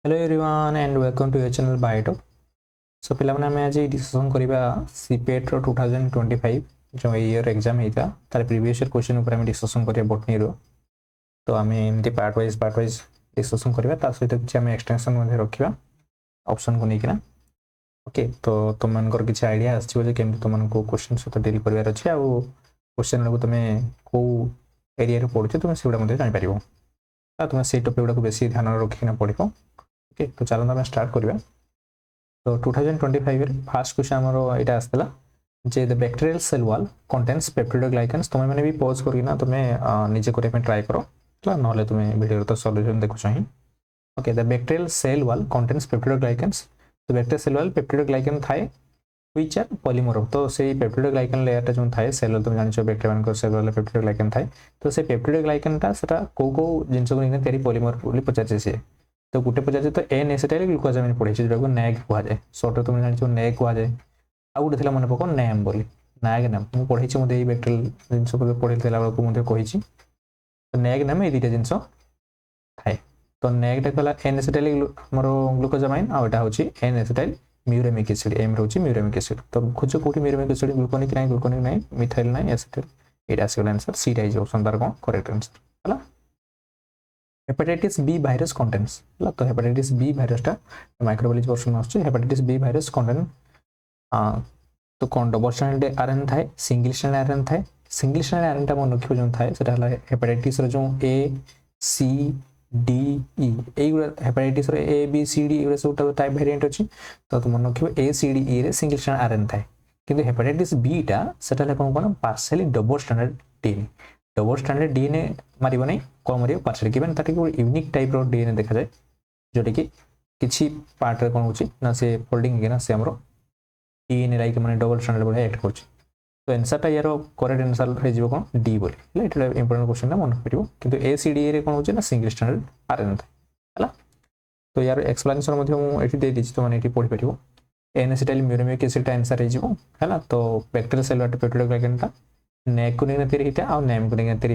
Hello everyone and welcome to your channel बायोटो। So पे आम आज डिस्कसन करवा सीपेट रो 2025 जो ईयर एग्जाम होता तार प्रीवियस ईयर क्वेश्चन ऊपर डिस्कसन करवा बटनी रो। तो आम एमती पार्ट वाइज डिस्कसन करवा सहित किसी आम एक्सटेंशन रखा ऑप्शन को लेकिन। ओके तो तुम किसी आइडिया आसो केमती तुमको क्वेश्चन सहित डील करार अच्छे आउ क्वेश्चन गुड़ा तुम कौ एरिया पढ़ुच तुम से गुड़ा जापर तुम से टॉपिक गुड़ा बेसी ध्यान रखिना पड़ो। ओके तो चलो आम स्टार्ट करवा। तो 2025 फास्ट क्वेश्चन आमर यहाँ आसला जे the bacterial cell wall contains peptidoglycans. तुम मैंने भी पॉज करना तुम निजे करने ट्राए कर ना तुम वीडियो तो सॉल्यूशन देखुच ही। Okay the bacterial cell wall contains peptidoglycans. तो बैक्टेरियल सेल वॉल पेप्टिडोग्लाइकेन थाए व्हिच आर पॉलीमर। तो से पेप्टिडोग्लाइकेन लेयर जो थाए सेल तुम जान बैक्टेरिया मान सेल वॉल पेप्टिडोग्लाइकेन थाए। तो से पेप्टिडोग्लाइकेनटा सेटा को जिनस को तैयारी पॉलीमर बोली पचार सी। तो गोटे पचार तो एन एसिटाइल ग्लूकोजामिन पढ़े जो नैग कहुए सर्ट तुम जान नैग कहुए। आउ गोटे था मन पक नैम बोली नैग नैम मुझे पढ़ी मुझे बैक्टेरियल जिनस पढ़ी बेलू मुझे कही। तो नैग नैम ये दुटा जिनस थाए। तो नैगटा कहला एन एसिटाइल मोर ग्लूकोजामाइन आउ एटा होची N acetyl muramic acid M रोची म्यूरेमिक एसिड। तो खोज कोटी म्यूरेमिक एसिड ग्लूकोनिक नहीं मिथाइल नहीं एसिटाइल ये आसगला आंसर सी रही ऑप्शन तार कौन करेक्ट आंसर है। हेपाटाइटिस बी भाइरस कंटेन्स तो हेपाटाइटिस बी भाइरस टा माइक्रोबायोलॉजी वर्षन आछे। हेपाटाइटिस बी भाइरस कंटेन तो कौन डबल स्ट्रैंडेड आरएनए थाए सिंगल स्ट्रैंडेड आरएनए थाए। सिंगल स्ट्रैंडेड आरएनए टा मन रखियो जो थाए सेटा हला हेपाटाइटिस रो जो ए सी डी ई एगुड़ा हेपाटाइटिस रो ए बी सी डी एगुड़ा सब टाइप वेरिएंट अछि। तो तुम मन रखियो ए सी डी ई रे सिंगल स्ट्रैंडेड आरएनए थाए किंतु हेपाटाइटिस बी टा सेटा हला कोन partially double stranded DNA. Double stranded DNA मारिबो नै कौन मारिबो पार्शियल गिवन ताकि यूनिक टाइप रो डीएनए देखा जाए जोटा कि किछि पार्ट रे कोन होची ना से फोल्डिंग के ना से हमरो डीएनए लाइक माने डबल स्ट्रैंडेड बडा एक्ट होची। तो आंसर टा यारो करेक्ट आंसर रे जीवो कोन डी बोली ले एटा इंपोर्टेंट क्वेश्चन ना मन करिवो किंतु ए सी डी रे कोन होची ना सिंगल स्ट्रैंडेड आरएनए हला। तो यार एक्सप्लेनेशन मध्ये मु एठी दे दिछि तो माने एठी पढि परिवो एन एसिटाइल म्यूरेमिक एसिड टा आंसर रे जीवो हला। तो बैक्टीरियल सेल वाटर पेप्टिडोग्लाइकेन टा नेक को नहीं तेरी आ नेम को नहीं तेरी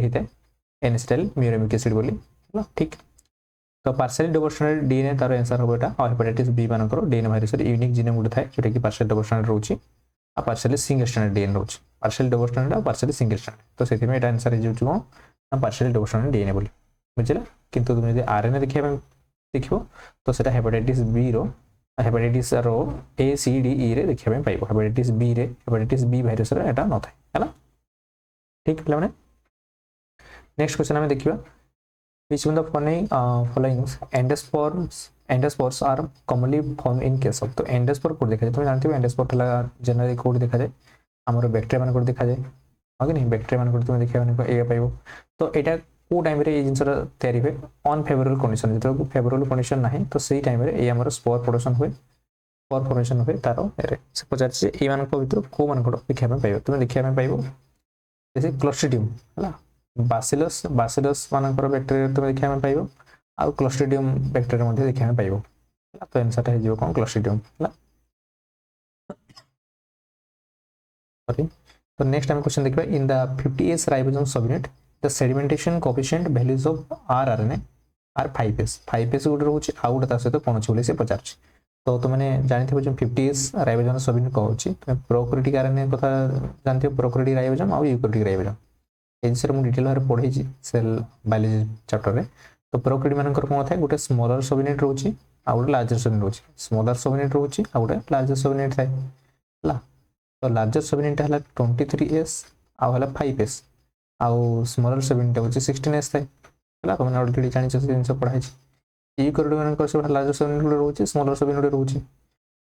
एन एसिटाइल म्यूरेमिक एसिड बोली है ठीक। तो पार्शियल डबल स्ट्रैंडेड डीएनए तार आंसर होबो एटा और हेपाटाइटिस बी मानकर डीएनए भाइरस रे यूनिक जीन गुड थाए जोटा कि पार्शियल डबल स्ट्रैंडेड रहउची आ पार्शियल सिंगल स्ट्रैंडेड डीएनए रहउची पार्शियल डबल स्ट्रैंडेड और पार्शियल सिंगल स्ट्रैंडेड। तो सेति में एटा आंसर हे जोची कोन पार्शियल डबल स्ट्रैंडेड डीएनए बोली बुझिला। किंतु तुम यदि आरएनए देखिबो तो सेटा हेपाटाइटिस बी रो हेपाटाइटिस रो ए सी डी ई रे देखिबा में पाइबो हेपाटाइटिस बी रे हेपाटाइटिस बी भाइरस रे एटा न थाए हला ठीक पे। नेक्स्ट क्वेश्चन आम देखा which one of the following endosperms are commonly formed in case of। तो एंडोस्पोर कोड देखा जाए तुम जानते हो एंडोस्पोर जनरली कोड देखा जाए आमर बैक्टेरिया मान कोड देखा जाए हाँ कि नहीं बैक्टेरिया मान कोड तुम देखा ये पाइबो। तो यहाँ को टाइम रे जिनस तैयारी हुए अनफेवरेबल कंडीशन जो फेवरेबल कंडीशन ना तो सही टाइम रे ये आमर स्पोर प्रोडक्शन हुए स्पोर फॉर्मेशन हुए तार से पचार ये भर को मान देखा पाइब तुम देखा पाइब जैसे क्लोस्ट्रिडियम है बासिलस बासिलस मानकर बैक्टेरिया तुम देखा पाइब आ क्लोस्ट्रिडियम बैक्टेरिया देखा पाइब। तो आंसर हो कौन क्लोस्ट्रिडियम है। तो नेक्स्ट आम क्वेश्चन देखा in the 50S ribosome subunit the sedimentation coefficient values of rRNA are 5S 5S गोटे रोचे आउ गोटे सहित कौन अच्छे से पचार। तो तुमने जानते जो 50S राइबोसोम सबयूनिट कौन तुम प्रोकैरियोटिक आरएनए कथा जानते हो प्रोकैरियोटिक राइबोसोम और यूकैरियोटिक राइबोसोम ये जिन मुझे डिटेल भाव पढ़ी सेल बायोलॉजी चैप्टर में। तो प्रोकैरियोट मानकर कौन था गोटे स्मॉलर सबयूनिट रोचे आ गोटे लार्जर सबयूनिट रोचे स्मॉलर सबयूनिट रोचे आ गोटे लार्जर सबयूनिट थाए है। तो लार्जर सबयूनिट है 23S आउ 5S आउ स्मॉलर सबयूनिट हो 16S थाए है। तुमने ऑलरेडी जान जिन पढ़ाई यूकैरियोट मानकर सब लार्जर सबयूनिट रोचे स्मॉलर सबयूनिट रोचे।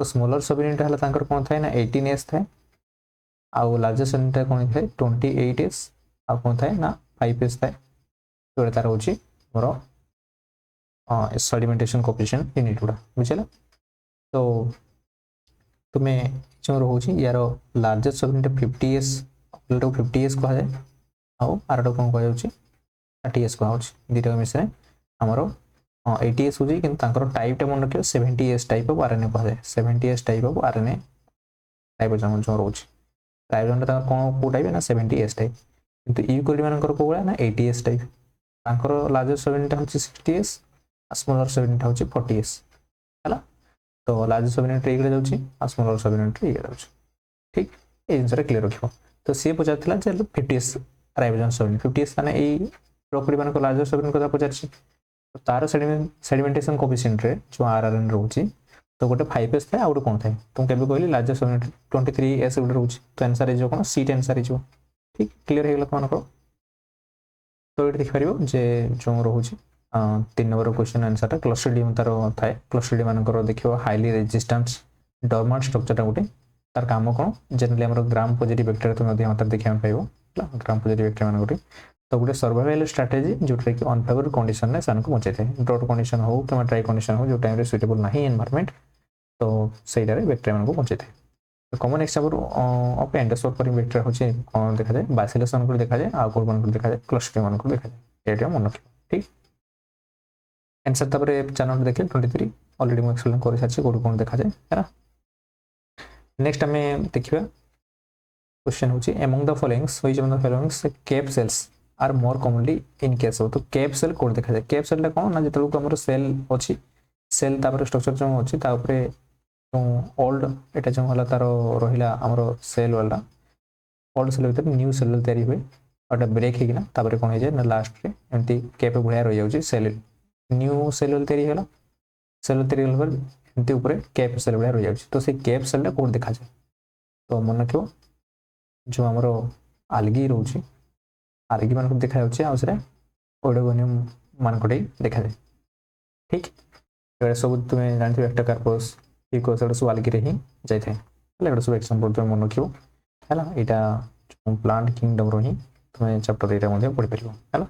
तो स्मॉलर सबयूनिट है कौन थाए ना 18S थाए आउ लार्जर सबयूनिट कौन थाए 28S आ कौन थाए ना 5S थाए जो तार होची मोर सेडिमेंटेशन कोएफिशिएंट यूनिट गुड़ा बुझिला। तो तुम्हें जो रोची यार लार्जेस्ट सबयूनिट 50S 50S कह जाए आउ आरटा कौन कह जाउची 30S कह जाउची दुटा मिसरे हमरो 80S होची किंतु तांकर टाइप टा मन रखियो 70S टाइप ऑफ आरएनए कह जाए 70S type of RNA type जो जो रोची राइबोसोम ता कौन को टाइप ना 70S टाइप किंतु यूकैरियोट मानकर को ना 80S टाइप तांकर लार्जेस्ट सबयूनिट होची 60S स्मॉलर सबयूनिट होची 40S तो लार्जेस्ट सब यूनिट ये जाऊँगी आ स्मॉलर सब यूनिट ये जाऊँगी ठीक ये जिनसा क्लीयर रखियो तो सी पचार चल 50s राइबोसोम सब यूनिट 50s माने ए प्रॉपर्टी मान को लार्जेस्ट सब यूनिट कथा पचार तार सेडिमेंटेशन कोफिशिएंट रे जो आरआरएन रहउची तो गोटे 5s थाए आ गोटे कोन थाए तुम केबे कहली लार्जेस्ट सब यूनिट 23s गोटे रहउची तो आंसर इज कोन सी आंसर इज ठीक क्लियर हे गेल कोन को तो ये देख पारिबो जे जो रहउची 3 नंबर क्वेश्चन आंसर ता क्लस्ट्रिडियम तार थाए क्लस्ट्रिडियम मानकर देखियो हाईली रेजिस्टेंस डोरमेंट स्ट्रक्चर गोटे तार काम कोन जनरली हमर ग्राम पॉजिटिव वेक्टर तो मध्य मात्रा देखिया पाइबो ग्राम पॉजिटिव वेक्टर मान गोटे तो गोटे सर्वाइवल स्ट्रेटजी जोटा कि अनफेवरेबल कंडीशन में सान को बचाई थे ड्रॉट कंडीशन हो कि ड्राई कंडीशन हो जो टाइम रे सुइटेबल नाही एनवायरनमेंट तो सेटा रे वेक्टर मान को बचाई थे तो कॉमन एग्जांपल ऑफ एंडोसल्फारिक वेक्टर होचे कोन देखा जाए बासिलस मान को देखा जाए आ कोन मान को देखा जाए क्लस्टर मान को देखा जाए एटा मन रखियो ठीक आंसर तबरे चैनल देखिए 23 ऑलरेडी मैं एक्सप्लेन कर साची कोन देखा जाए है नेक्स्ट हमें देखिबा क्वेश्चन होची among the followings which among the followings cap cells are more commonly in case of तो cap cell कोड देखा जाए cap cell ला कोन ना जेतलु हमर सेल अछि सेल तापर स्ट्रक्चर जो अछि ता ऊपर जो ओल्ड एटा जो होला तार रहिला हमर सेल वाला ओल्ड सेल भीतर न्यू सेल तयारी होय और ब्रेक हे किना तापर कोन हे जे ना लास्ट रे एंती कैप भुया रहि जाउची सेल न्यू सेल तयारी होला सेल तयारी होला पर एंती ऊपर कैप सेल भुया रहि जाउची तो से कैप सेल ला कोड देखा जाए तो मन रखियो जो हमर आल्गी रहउची आल्गी मान को देखा जाउची आ उसरे ओडोगोनियम मान को देखा जाए ठीक एबे सब तुमे जानथि एक्टा कार्पस इकोस सब आल्गी रे ही जाय थे हले एबे सब एग्जांपल तुमे मन रखियो हला एटा प्लांट किंगडम रो ही तुमे चैप्टर एटा मध्ये पढि परिबो हला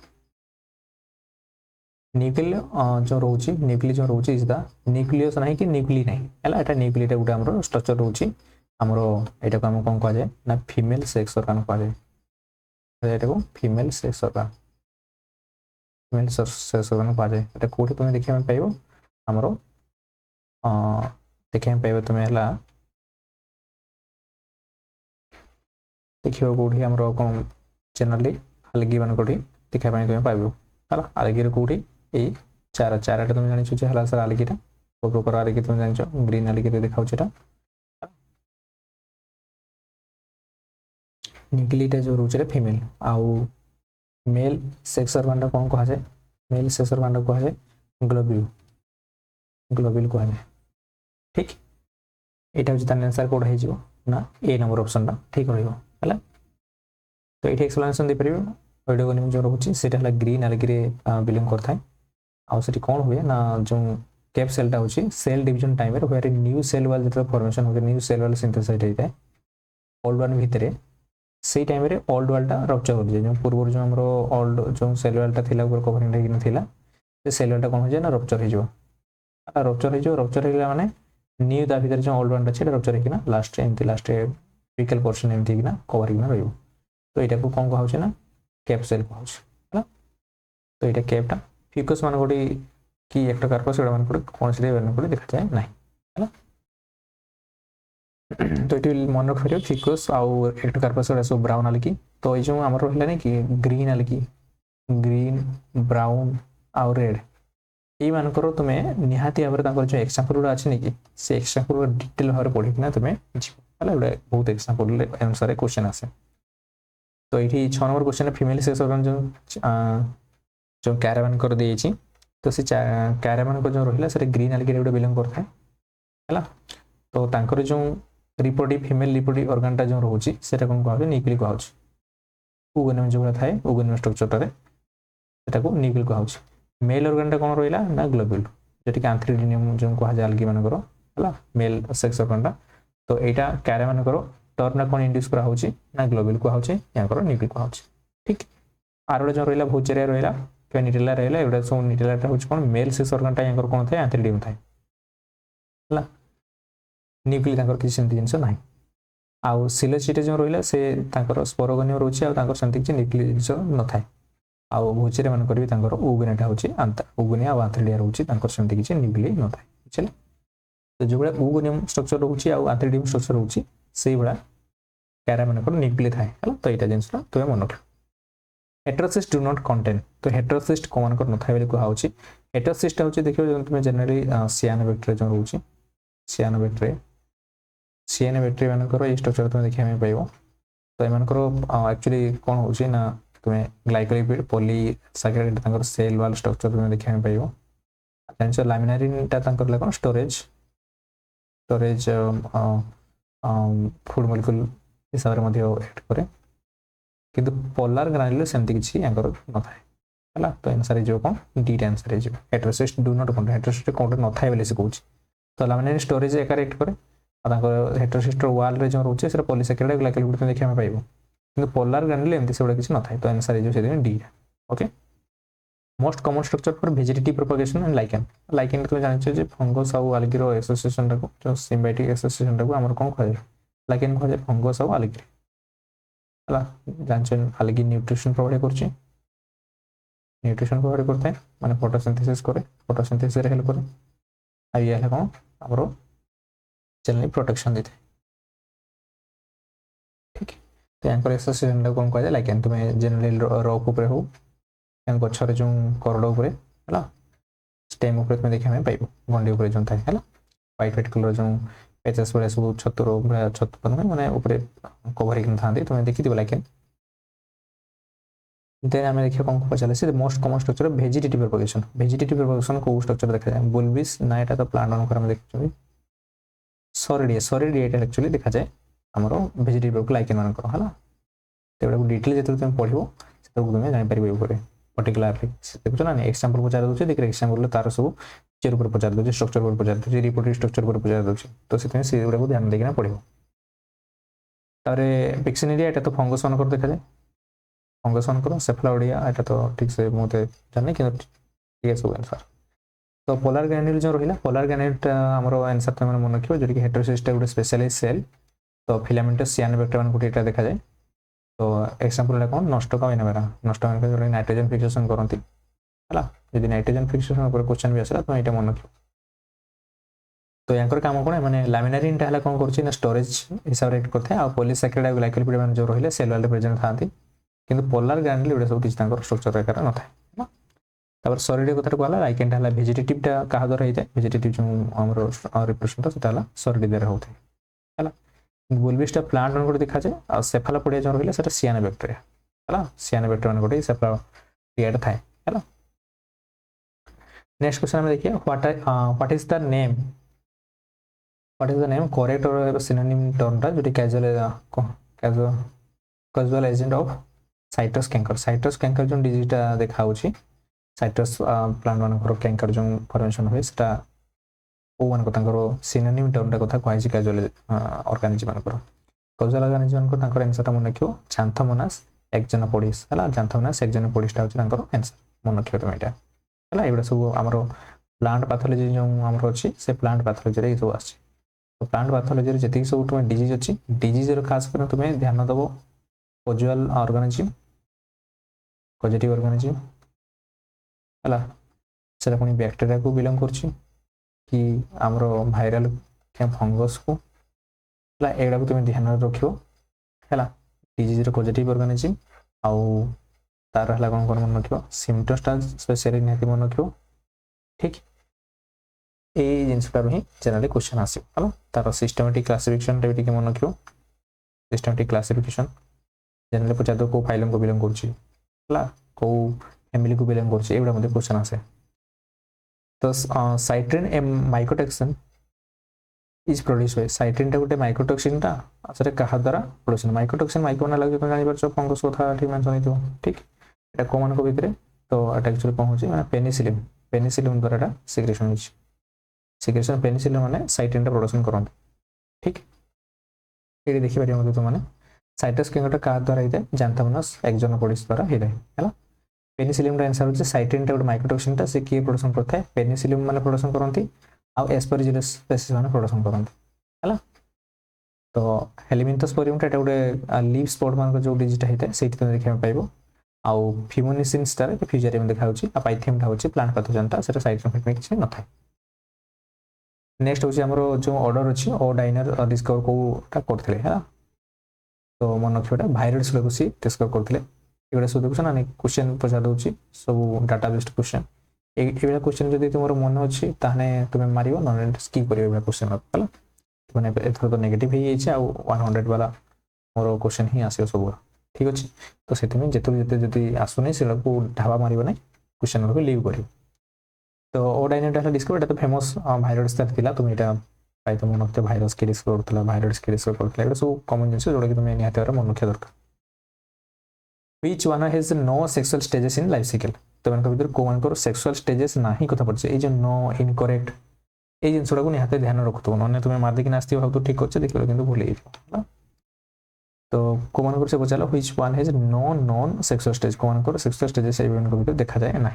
न्यूक्लिय जो रहउची न्यूक्लिय जो रहउची इज द न्यूक्लियस नाही कि न्यूक्ली नाही हला एटा न्यूक्लियटा गुटा हमरो स्ट्रक्चर रहउची हमरो एटा को हम कोन कह जाए ना फीमेल सेक्स ऑर्गन कह जाए एटा को female sex organ female sex organ कह जाए एटा कोठी तुमे देखिया में पाइबो हमरो देखिया में पाइबो तुमे हला देखियो कोठी हमरो कोन जनरली अलगी मान कोठी देखा पानी तुमे पाइबो हला अलगी रे कोठी ए चाराटा तुमे जानि छु हला सर अलगीटा को प्रकार अलगी तुमे जानि छु ग्रीन अलगी रे देखाउ छटा न्यूक्लियटा जो रोचे फीमेल आउ मेल सेक्स ऑर्गन कौन कह जाए मेल सेक्स ऑर्गन कह जाए ग्लोब्यूल ग्लोब्यूल कह जाए ठीक एटा जे तान आंसर कोड हे जिवो ना ए नंबर ऑप्शन ता ठीक रहइबो हला तो एठी एक्सप्लेनेशन दे परिबो ओडोगोनियम जो रहउची सेटा हला ग्रीन अलगी रे बिलोंग करथाय आउ सेठी कोन हुए ना जो कैप सेल ता होची सेल डिवीजन टाइम रे वेयर न्यू सेल वाल जेतो फॉर्मेशन हो न्यू सेल वाल सिंथेसाइज हेताय ओल्ड वन भितरे से टाइम रे ओल्ड वाल ता रप्चर हो जाय जो पूर्व जो हमरो ओल्ड जो सेल वाल ता थिला ऊपर कवरिंग रे नथिला से सेल वाल ता कोन हो जाय ना रप्चर हे जो आ रप्चर हेला माने न्यू ता भीतर जो ओल्ड वन ता छेला रप्चर हे किना लास्ट रे एमती लास्ट रे पिकल पोर्शन एमती किना कवरिंग में रहइबो तो एटा को कोन कहउ छै ना कैप सेल कहउ छै हला तो एटा कैप ता फिकस मान गोडी की एकटा कार्पस एडा मान को कोन से वन को देखा जाय नाही हला तो ये मन रख पार फिकस आउ एक्टोकार्पस सब ब्राउन अलगी तो ये जो आम रहा कि ग्रीन अलगी ग्रीन ब्राउन आउ रेड ये मानकर तुम्हें निहाती भाव जो एक्जाम्पल गुड़ा अच्छे कि से एक्जाम्पल डिटेल भाव पढ़ी तुम्हें गोटे बहुत एक्जाम्पल अनुसार क्वेश्चन आसे तो ये 6 number question female sex organ जो कैरावान कर देछि तो से कैरावान को जो रहिला से ग्रीन अलगी रे बिलोंग करथाय हला तो तांकर जो रिप्रोडक्टिव फीमेल रिप्रोडक्टिव ऑर्गन टा जो रहउची सेटा कोन कहबे न्यूक्लिय कहउची ओगोनियम जो थाए ओगोनियम स्ट्रक्चर रे सेटा को न्यूक्लिय कहउची मेल ऑर्गन टा कोन रहिला ना ग्लोब्यूल जेटी एंथ्रेडिनियम जो कहा जाय अलगी मानकर हला मेल सेक्स ऑर्गन टा तो एटा कैरा मानकर टर्न कोन इंड्यूस करा होची ना ग्लोब्यूल कहउची याकर न्यूक्लिय कहउची ठीक आरोडा जो रहिला भोचेरिया रहिला के निटेला रहिला एडा सब निटेला टा होची कोन मेल सेक्स ऑर्गन टा याकर कोन थाए एंथ्रेडिनियम थाए हला न्यूक्लिय तांकर किसी सेंती जिंस नाही आउ सिलोचिटे जो रहिला से तांकर स्पोरोगोनियम रोची आ तांकर सेंती कि न्यूक्लिय जिंस न थाए आउ भोचेरिया मान करबी तांकर ओगोनियाटा होची आंता ओगोनिया आ एंथ्रेडिया रोची तांकर सेंती कि न्यूक्लिय न थाए बुझले तो जो बड़ा ओगोनियम स्ट्रक्चर रोची आ एंथ्रेडियम स्ट्रक्चर रोची सेही बड़ा कैरा मान कर न्यूक्लिय थाए हला तो एटा जिंस ना तो मन रख हेटेरोसिस्ट डू नॉट कंटेन तो हेटेरोसिस्ट को मान कर न थाए बेले को हाउची हेटेरोसिस्ट होची देखियो तुम जनरली सियान वेक्टर जो रोची सियानोबैक्टेरिया मानकर ये स्ट्रक्चर तुम देखा पाइब तो एमनकर एक्चुअली कौन होची ना तुम्हें glycolipid polysaccharide cell wall structure तुम देखा पाइब जान लामिनारिनटा कौन स्टोरेज फूड मलिक्यूल हिसाब से एड करे किंतु पोलार ग्रानुल सेमती किसी न था तो आंसर हो कौन डीटा आंसर हो heterocyst do not count heterocyst count न था बोली से कहूँ तो लामिनारिन स्टोरेज एक एक्ट करे हेटेरोसिस्टर वाल रे जो रोचे से पॉलीसैकेराइड ग्लाइकोलिपिड देखा पाइब कि पोलार ग्रानुल एमती से किसी न था तो आंसर हो D okay most common structure for vegetative propagation and lichen lichen तुम जान फंगस आउ आल्गी एसोसिएशन जो सिम्बायोटिक एसोसिएशन आम कौन कह लाइकेन कह फंगस आउ आल्गी जान आल्गी न्यूट्रिशन प्रोवाइड कर न्यूट्रिशन प्रोवाइड करता है माने फोटोसिंथेसिस करे फोटोसिंथेसिस हेल्प करे आ ये कौन आमर जनरली प्रोटेक्शन देते ठीक तो यहाँ एसोसिएशन कौन कह लाइकेन तुम जनरली रॉक उपर हो गचर जो करड़ उपर स्टेम उपर तुम देखा पाइब गंडी उपर जो थाए व्हाइट व्हाइट कलर जो पेचेस भाया सब छतुर छतु मैंने कवर था तुम देखी लाइकेन देन आम देखिए कौन पचारे से most common structure vegetative propagation को स्ट्रक्चर देखा जाए बुल्बिस ना यहाँ तो प्लांट मानक देखते सॉरिडिएट एक्चुअली देखा जाए आमर वेजिटेटिव लाइकेन मानक है तो डिटेल जो तुम पढ़ो से तुम जापर पर्टिकुलारली देखुच ना एक्जाम्पल पचार दूसरे देखिए एक्जाम्पल तार सब पिक्चर पर पचार दूसरे स्ट्रक्चर पर पचार दूसरे रिपोर्टिव स्ट्रक्चर पर पचार दूसरे तो से गुड़ा ध्यान देना पड़ो तारे पिक्सिनिडिया यहाँ तो फंगस मानक देखा जाए फंगस मानक सेफालोडिया यहाँ तो ठीक से मुझे जानी कि ठीक सब आंसर तो पोलार ग्रानुल जो रहा पोलार ग्रानुल आमर आंसर तुम मन रखिए जो कि हेटेरोसिस्ट गोटे स्पेशलाइज सेल तो फिलामेंटस सियानोबैक्टेरिया मान गोटे देखा जाए तो एक्जाम्पल कौन नष्टका इनोवेरा नष्टका जो नाइट्रोजन फिक्सेशन करती है जब नाइट्रोजन फिक्सेशन क्वेश्चन भी आसला तो ये मन रख तो यहाँ काम कौन मैंने लामिनारिनटा है कौन कर स्टोरेज हिसाब से करते हैं पॉलीसैकेराइड ग्लाइकोलिपिड मैंने जो रही सेल वाल प्रेजेंट था कि पोलार ग्रानुल गुड़ा सब किसी स्ट्रक्चर आकार न था सॉलिड कथा कहला लाइकेन है वेजिटेटिवटा क्या द्वारा होता है वेजिटेटिव जो आम रिप्रेजेंट से सॉलिड द्वारा होता है बुल्बिसटा प्लांट मान देखा जाए और सेफालोपोडिया जो रहा है सियानोबैक्टेरिया सियानोबैक्टेरिया मान गोटे सेफालोपोडिया थाए है नेक्स्ट क्वेश्चन देखिए what is the name correct और सिनोनिम टर्मटा जो casual agent of citrus canker जो डिजीजटा देखा साइट्रस प्लांट मान कैंकर जो फॉर्मेशन हुए मान सिनोनिम टर्मटा कथा कहुई कैजुअल ऑर्गेनिज्म मानकर कैजुअल ऑर्गेनिज्म मानकर आंसर मन रखियो xanthomonas एक्जेनोपोडिस है xanthomonas एक्जेनोपोडिसटा होची आंसर मन रखियो तुम एटा है एगुड़ा सब आमर प्लांट पैथोलॉजी जो आमर अच्छी से प्लांट पैथोलॉजी रे सब आछि तो प्लांट पैथोलॉजी रे जति सब तुम डिजीज अच्छी डिजीज रो खास कर तुम ध्यान दबो कैजुअल ऑर्गेनिज्म पॉजिटिव ऑर्गेनिज्म है से पुणी बैक्टेरिया को बिलोंग करछि कि आमर भाइराल फंगस को एगुड़ा को तुम ध्यान रख है डिजीज पॉजिटिव ऑर्गेनिज्म आउ तार है कौन कौन मन रख सिम्पटम्सटा स्पेशली निहत मन रख ठीक ये जिनसा ही जनरली क्वेश्चन आसो तार सिस्टमेटिक क्लासिफिकेशन भी मन रख सिस्टमेटिक क्लासिफिकेशन जनरली पचार दो कौ फाइलम को बिलोंग कर कौ फैमिली को बिलोंग कर क्वेश्चन आसे तो साइट्रिन ए माइकोटॉक्सिन इज प्रोड्यूस हुए साइट्रिन गोटे माइकोटॉक्सिन से क्या द्वारा प्रोड्यूस माइकोटॉक्सिन माइको ना लगे तुम जान फंगस कथा ठीक मेंशन ठीक ये कौ मान भितर तो ये एक्चुअली कौन हो पेनिसिलिन द्वारा यहाँ सिक्रेशन सिक्रेशन पेनिसिलिन माने साइट्रिन प्रोडक्शन करते ठीक ये देखिए मतलब तुमने साइट्रस कैंकर क्या द्वारा होता है xanthomonas एक्जेनोपोडिस द्वारा होता है पेनिसिलिन आंसर होचे साइट्रिन गोटे माइकोटॉक्सिन से किए प्रोडक्शन करता है पेनिसिलिन माने प्रोडक्शन करती आउ एस्परजिलस स्पीशीज माने प्रोडक्शन करती है तो हेलिमिंथोस्पोरियम एटा गोटे लीफ स्पॉट मान जो डिजीज होता है सही तुम देखा पाइब आउ फिमोनिसिन स्टार फ्यूजरियम देखा आ पाइथियमटा होची प्लांट पैथोजनटा से साइड इफेक्ट में किसी न था नेक्स्ट होची हमरो जो ऑर्डर अच्छी ओ डाइनर डिस्कवर कोटा करथिले है तो मन रखियोटा भाइरल सिलोसिस डिस्कवर करथिले एगुड़ा सब देखुछ ना क्वेश्चन पचार दूसरी सब डाटा बेस्ड क्वेश्चन এইভাবে क्वेश्चन যদি তোমার মনে ଅଛି তাহলে তুমি মারিব নলে স্কিপ করিব এইভাবে क्वेश्चन ହେଲା মানে এথর তো নেগেটিভ হই যাইছে আর 100 वाला मोर क्वेश्चन ही आसियो सब ठीक अछि तो सेति में जेते जति आसुनी सेला को ढाबा मारिबो नै क्वेश्चन को लीव करियो तो ओडाइनेट डाटा डिस्कवर एटा तो फेमस भाइरस स्टार थिला तुम एटा पाइ तो मन होते भाइरस के डिस्कवर करथला भाइरस के डिस्कवर करथला एटा सब कॉमन जिंस जोडा कि तुम निहाते और मन रखिया दरकार which one has no sexual stages in life cycle तो मन को भीतर को मान को सेक्सुअल स्टेजेस नाही कथा पड़छ ए जे नो इनकरेक्ट ए जिंसडा को निहाते ध्यान रखतो नने तुम मार देखि नास्ती भाव तो ठीक करछ देखलो किंतु भूल गेलो तो को मान को से पचालो which one has no non sexual stage को मान को सेक्सुअल स्टेजेस इवन को भीतर देखा जाए ना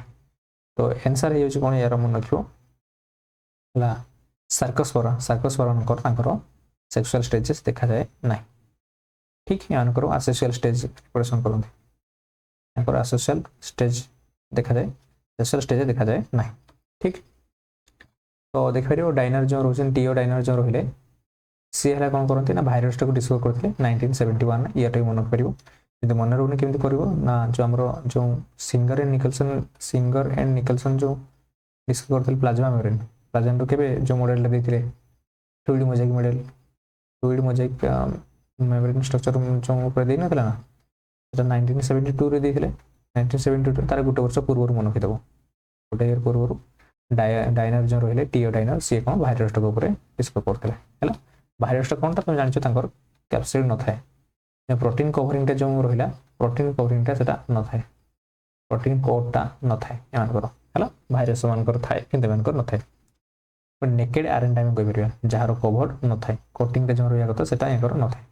तो आंसर हे होची कोन यार मन रखियो ला सर्कसफोरा नकर तांकर सेक्सुअल स्टेजेस देखा जाए ना ठीक यान करो असेक्सुअल स्टेज प्रिपरेशन करंती तांकर असेक्सुअल स्टेज देखा जाए सेक्सुअल स्टेज देखा जाए ना ठीक तो देख परियो डाइनर जो रोजन टीओ डाइनर जो रहिले सी हला कोन करंती ना भाइरस को डिस्कवर करथले 1971 ईयर मन करिवो किंतु मन रहउनी केमति करिवो ना जो हमरो जो सिंगर एंड निकलसन जो डिस्कवर करथले प्लाज्मा मेम्ब्रेन तो केबे जो मॉडल देथिले फ्लूइड मोजाइक मेम्ब्रेन स्ट्रक्चर जो ऊपर देइ नथला ना सेटा 1972 रे देथिले 1972 तार गुटे वर्ष पूर्व मन रखिदबो गुटे ईयर पूर्व डाइनर जो रहिले टीओ डाइनर सी कोन भाइरस को ऊपर डिस्कवर करथले हैला भाइरस कोनटा तुम जानछो तांकर कैप्सिड न थाए प्रोटीन कवरिंग जो रहिला प्रोटीन कवरिंग सेटा न थाए प्रोटीन कोडटा न थाए एमान करो हैला भाइरस मान कर थाए किंतु मान कर न थाए पर नेकेड आरएनए में कहि परिया जहार कवर्ड न थाए कोटिंग जो रहिया कतो सेटा एकर न थाए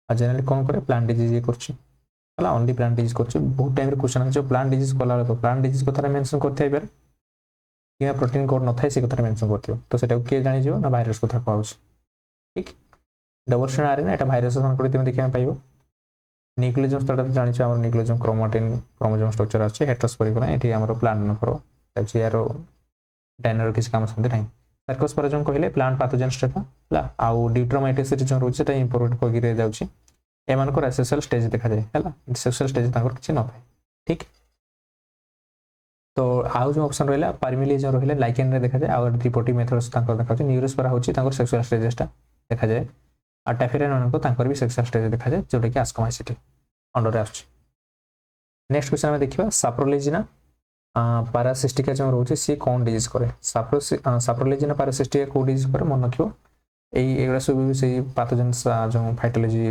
आ जनरली कोन करे प्लांट डिजीज करछि हैला ओनली प्लांट डिजीज करछि बहुत टाइम रे क्वेश्चन जो प्लांट डिजीज कोला तो प्लांट डिजीज कथा मेंशन करथाइ बेर कि प्रोटीन कोड न थाए से कथा मेंशन करथियो तो सेटा के जानि जिवो ना भाइरस कथा कहउछ ठीक डबल स्ट्रैंड आरएनए एटा भाइरस मान कर तुम देखिया पाइबो न्यूक्लियोसोम स्ट्रक्चर जानि छ हमर न्यूक्लियोसोम क्रोमोसोम स्ट्रक्चर आछे हेटेरोस्पोरिक ना एठी हमर प्लांट न करो तछि यार डाइनर किछ काम संदे नै सर्कोस्पोरजम कहिले प्लांट पैथोजेन स्ट्रेटा ला आ डिट्रोमाइटिस जो रोज सेटा इंपोर्टेंट को गिरे जाउछि एमान को एसेक्सुअल स्टेज देखा जाए हैला सेक्सुअल स्टेज तांकर किछ न थाए ठीक तो आउ जो ऑप्शन रहला पार्मिली जो रहले लाइकेन रे देखा जाए आ रिपोर्टिंग मेथड्स तांकर देखा जाए न्यूरोस्पोरा होछि तांकर सेक्सुअल स्टेजटा देखा जाए आ टैफिरेन को तांकर भी सेक्सुअल स्टेज देखा जाए जोटा कि आस्कोमाइसिटी अंडर आछी नेक्स्ट क्वेश्चन में देखिबा साप्रोलेजिना पैरासिस्टिका जो रोचे सी कोन डिजीज करे साप्रोलेजिना पैरासिस्टिका को डिजीज करे मन रखियो एगुड़ा सब से पैथोजेन्स जो फाइटोलॉजी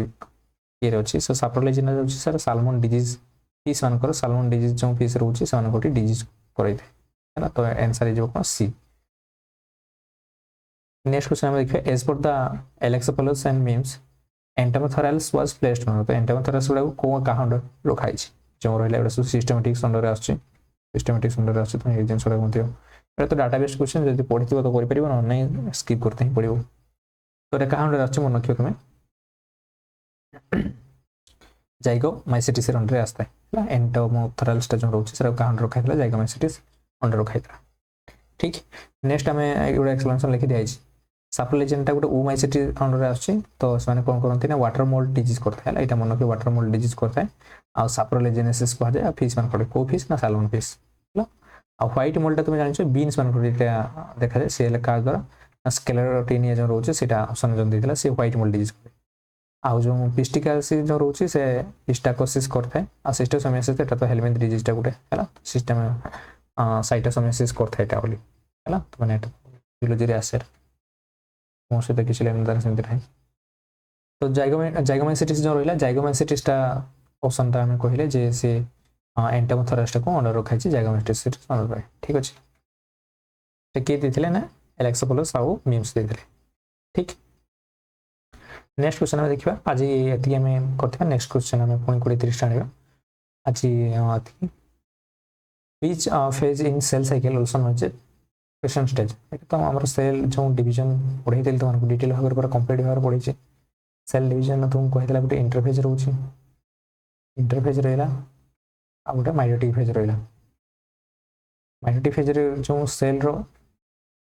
ये अछि सो साप्रोलेजिना जो सर साल्मन डिजीज फिश मान कर साल्मन डिजीज जो फिश रोचे से मान कोटी डिजीज करे है ना तो आंसर इज कोन सी नेक्स्ट क्वेश्चन में देखिए as per the Alexopoulos and Mims Entomophthorales was placed on तो एंटामोथोरल्स गुडा को का अंडर रखाई छी जो रहले एडा सिस्टमैटिक अंडर आछी सिस्टमैटिक अंडर आछी तो ए जेंस गुडा मथियो एटा तो डाटाबेस क्वेश्चन जदी पढिथिबो तो करि परिबो न नै स्किप करते ही पड़िबो तो एटा का अंडर आछी मन रखियो तुमे जाइगोमाइसिटिस अंडर आस्ता है एंटामोथोरल्स जो रहउची सर का अंडर रखाइतला जाइगोमाइसिटिस अंडर रखाइतला ठीक नेक्स्ट हमें एगुडा एक्सप्लेनेशन लिखि दिया साप्रोलेजिना गोटे ओमाइसिटिस अंडर आछी तो माने कोन करंती ना वाटर मोल्ड डिजीज करता है एटा मन के वाटर मोल्ड डिजीज करता है आ साप्रोलेजिनेसिस कह जाय फिश मान पड़े को फिश ना साल्मन फिश हैला आ व्हाइट मोल्ड तुम जानि छ बीन्स मान पड़े देखा जाय सेल का द्वारा स्क्लेरोटिनिया जो रोचे सेटा ऑप्शन जो देथिला से व्हाइट मोल्ड डिजीज करे आ जो पिस्टिकासिस जो रोचे से हिस्टाकोसिस करता है आ सिस्टोसोमियासिस एटा तो हेलमेंथ डिजीज टा गोटे हैला सिस्टम साइटोसोमियासिस करता है एटा बोली हैला तो माने बायोलॉजी रे आसे मो से किछ लेन देन सेमति नै तो जाइगोमाइसिटिस जो रहिला जाइगोमाइसिटिस टा ऑप्शन ता हम कहिले जे से एंटामोथोरल्स को अंडर रखाइ छी जाइगोमाइसिटिस अंडर रहे ठीक अछि ते के दिथिले ना एलेक्सोपोलस आउ मीम्स दिथिले ठीक नेक्स्ट क्वेश्चन में देखिबा आज एति हम करथिबा नेक्स्ट क्वेश्चन हम पुनी 20-30 आनिबा आज अति which phase in cell cycle also known as question stage तो हमर सेल जो डिवीजन पढै देल तो डिटेल भाग पर कंप्लीट भाग पढै छी सेल डिवीजन तुम कहितला गुटे इंटरफेज रहउची इंटरफेज रहला आ गुटे माइटोटिक फेज रहला माइटोटिक फेज रे जो सेल रो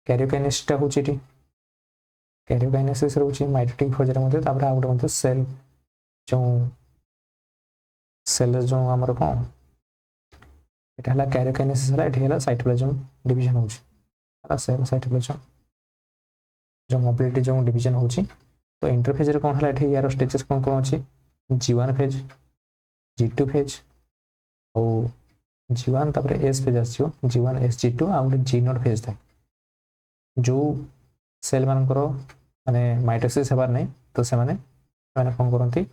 कैरियोकाइनेसिस टा होची टी कैरियोकाइनेसिस रहउची माइटोटिक फेज रे मते तापर आ गुटे मते सेल जो हमर कोन एटा हला कैरोकाइनेसिस हला एठी हला साइटोप्लाज्म डिवीजन होची हला सेल साइटोप्लाज्म जो मोबिलिटी जो डिवीजन होची तो इंटरफेज रे कोन हला एठी यार स्टेजेस कोन कोन अछि G1 फेज G2 फेज और G1 तापर S फेज आछियो G1 S G2 आ G0 फेज था जो सेल मानकर माने माइटोसिस हेबार नहीं तो से माने माने कोन करंती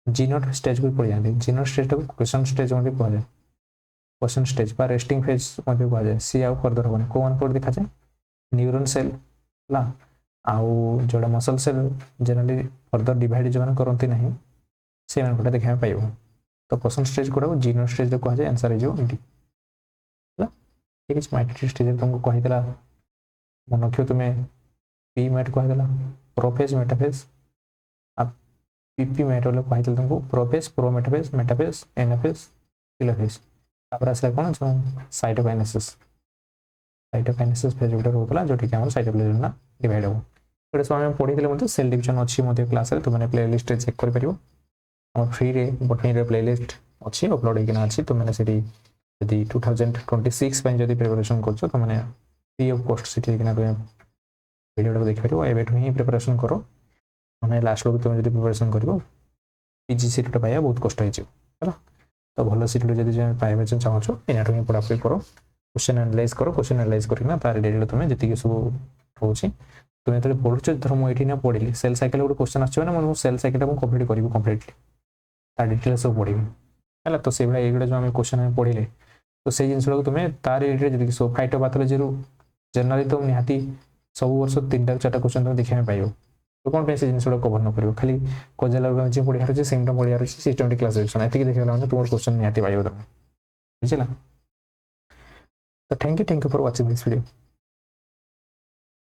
G0 स्टेज को पड़ जाते G0 स्टेज को क्वेश्चन स्टेज मध्ये कह जाए क्वेश्चन स्टेज पर रेस्टिंग फेज मध्ये कह जाए सी आउ फर्दर होने कोन कोड देखा जाए न्यूरॉन सेल ला आउ जोड़ा muscle cell generally further divide जो माने करंती नहीं से माने कोटा देखा पाइबो तो क्वेश्चन स्टेज कोडा G0 स्टेज रे कह जाए आंसर इज डी ला ठीक है माइटोसिस स्टेज तुमको कहि देला मन रखियो तुम्हें पी मेट कह देला प्रोफेज मेटाफेज अब पीपी मेट वाला कहि देला तुमको prophase pro metaphase metaphase anaphase telophase तापर आसला कोन जो साइटोकाइनेसिस फेज उडर होतला जो ठीक हमर साइटोप्लाज्म ना डिवाइड हो एटा सब हम पढि देले मते सेल डिवीजन अछि मते क्लास रे तुमने प्लेलिस्ट रे चेक कर परिबो हम फ्री रे बटनी रे प्लेलिस्ट अछि अपलोड हेकिना अछि तुमने सेठी यदि 2026 ପାଇଁ ଯଦି प्रिपरेशन करछो तो माने फ्री ऑफ कॉस्ट सेठी हेकिना तुम वीडियो देख परिबो एबेठु ही प्रिपरेशन करो माने लास्ट लोग तुम जदी प्रिपरेशन करिवो पीजी सीट पाया बहुत कष्ट होई होला तो भलो सीट जदी जे पाइबे चाहो छो एनाटो ही पढा पढी करो क्वेश्चन एनालाइज करकिना तार डेली तुम जति सब होची तुम तो पढुछ धर मु एठी ना पढिली सेल साइकिल गोटे क्वेश्चन आछो ना मु सेल साइकिल को कंप्लीट करिवो कंप्लीटली तार डिटेल्स सब पढिबो हला तो से बडा एगडा जो हम क्वेश्चन में पढिले तो से जिंस को तुम तार रिलेटेड जदी सब फाइटोपैथोलॉजी रु जनरली तो निहाती सब वर्ष 3 4 क्वेश्चन तुम देखा पाइबो तो कौन पे से जिंस कवर न करिवो खाली कोजेला जे पढिया रछि सिम्पटम पढिया रछि सिस्टमैटिक क्लासिफिकेशन एति देखला म्हणजे तुम क्वेश्चन निहाती पाइबो तुम बुझिला तो thank you for watching this video